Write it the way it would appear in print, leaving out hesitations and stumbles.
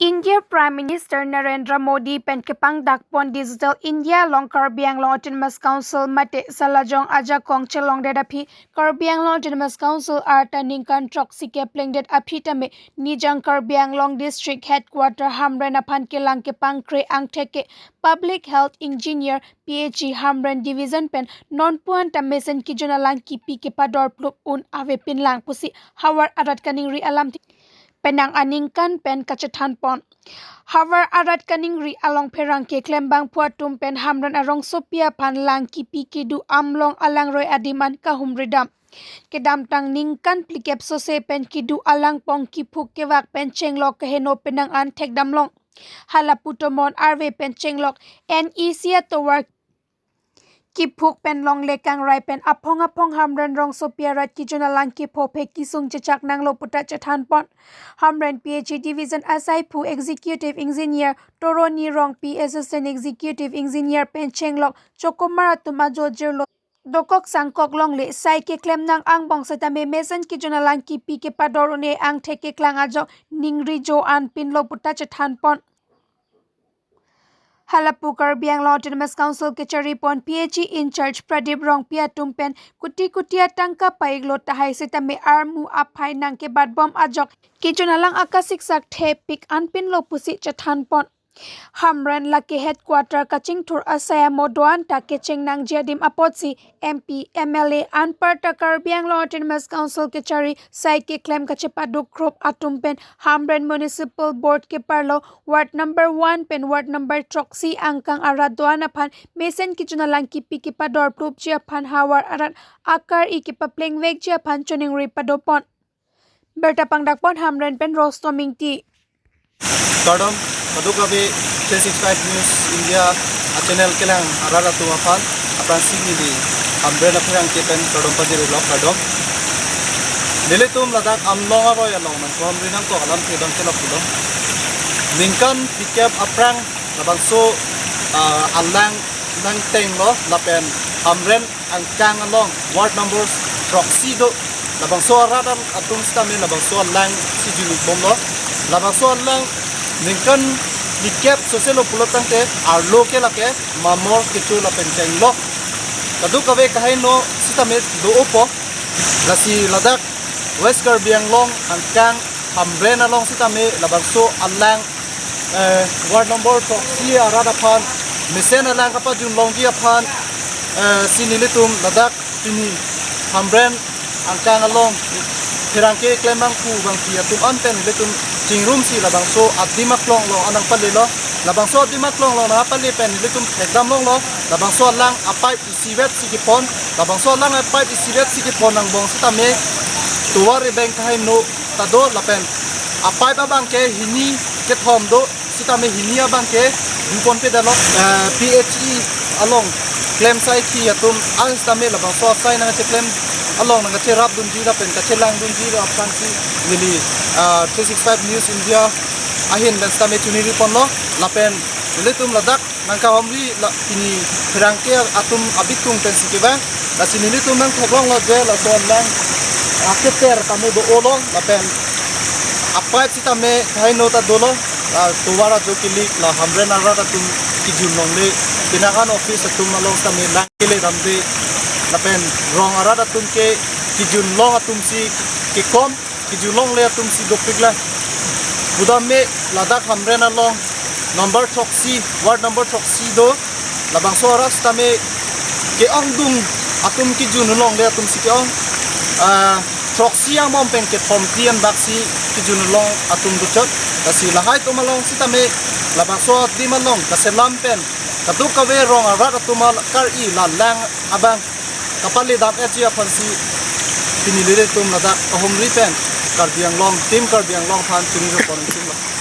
India Prime Minister Narendra Modi pen kepangdak pon Digital India Long Karbi Anglong Autonomous Council mate salajong aja kong chelong dedapi Karbi Anglong Autonomous Council arta ningkan trok sike plengdet apitame nijang Karbi Anglong District Headquarter Hamren aphan kelang kepangkre angteke Public Health Engineer PhD Hamren Division pen non puan tamesen kijonalang kipi kepador plup un ave pinlang pusi hawar adat kaningri alamthe penang aningkan pen Pachethang pon Havar arat kaningri along perang ke klembang puatum pen hamran arong sopia pan lang kipi kidu amlong alang roy adiman kahum redam kedam tang ningkan plikep sose pen kidu alang pong kipuk kewak pen chenglok keheno penang an tek damlong halaputomon arve pen chenglok NEC towar kipuk pen long lekang rai pen apong hamran rong sopia rat kijona lang kipo pe kisung cecak nang lo puta cethan pon hamran PhD division asai pu executive engineer toroni rong P assistant executive engineer pen chenglok chokomara tumajo jerlo dokok sangkok long le sai ke klem nang ang bong satame mesen kijona lang kipi ke padorone ang theke klang ajo ningri jo an pin lo puta cethan pon Halapu Karbi Anglong Autonomous Council Kechari pon PhD in charge Pradip Rong Pia Tumpen kutia tangka paiglo tahai setame armu apai nang ke bom ajok kijonalang akasik sak the pik anpin lo pusi chathan pon Hamran laki headquarter kaching tur asaya modoan ta kecheng nang jadim apotsi MP MLA anparta Karbi Anglong Autonomous Council Kechari sai ke claim kachepaduk krop atumpen Hamran Municipal Board ke parlo ward number 1 pen ward number troxy angkang aradoan aphan mesen kijunalang kipi kipador plup ji aphan hawar arat akar ikipapleng weg ji aphan choning ripadopon Birta pangdak pon Hamran pen rostoming ti Tadam Padukabe 365 News India channel kelang arara tu aphan singili umbrella phirang kepen tadam pajeri lok kadom Nelitum ladak amlong aro ya long man kom rinang ko alamthe dong kelok dong ningkan pikap aprang labangso alang nang teng lo lapen amren angkang along ward numbers proxy do labangso aradam atum stame labangso alang sijulu bomlo labangso alang ningkan dikep soselo pulotang te arlo ke lake mamor kitu la penteng lo kadu kawe kahay no sitame do opo lasi ladak West Karbi Anglong angkang hambrena long sitame labangso alang ward number proxy arada phan mesen alang kapa jun longri aphan Nelitum ladak pini hambren angkang along pirangke klembang ku bang pia tum anten letum chingrum si labangso adimak long lo anang palilo labangso adimak long lo na pali pen letum ekdam long lo labangso lang apai isiwet sikipon labangso lang apai isiwet sikipon nang bong sitame tuwari bank hai no tado lapen apai babang ke hini ke thom do sitame hini abang ke dupon pe dalok PHE along claim sai ki atum ang sitame labangso sai na che claim along nang che rap dun ji da pen ka che lang dun ji da apkan si nili 365 News India ahin dan stame chuniri ponlo lapen Nelitum ladak nang ka homri la ini pirangke atum abitung pen sikiba la Nelitum nang thoklong lo je la son lang aketer tamu do olong lapen apai sitame khai no ta dolo tuwara jo kilik la hamren ara tum kijun nongle pinakan office atum along stame lang kile damde lapen rong arada tum ke kijun long atum si kikom kijun long le atum si dopigla budame ladak hamren along number troxy ward number troxy do labangso aras tame ke angdung atum kijun long le atum si ke ong troxy ang mom pen ke pomtian baksi kijun long atum duchot kasi lahai to malong si tame labangso di malong kasi lampen katu kawe rong arada tumal kar i lalang abang kapali dam echi aphan si pinilire tum ladak ahom ripen Karbi Anglong team Karbi Anglong phan tuni ro kon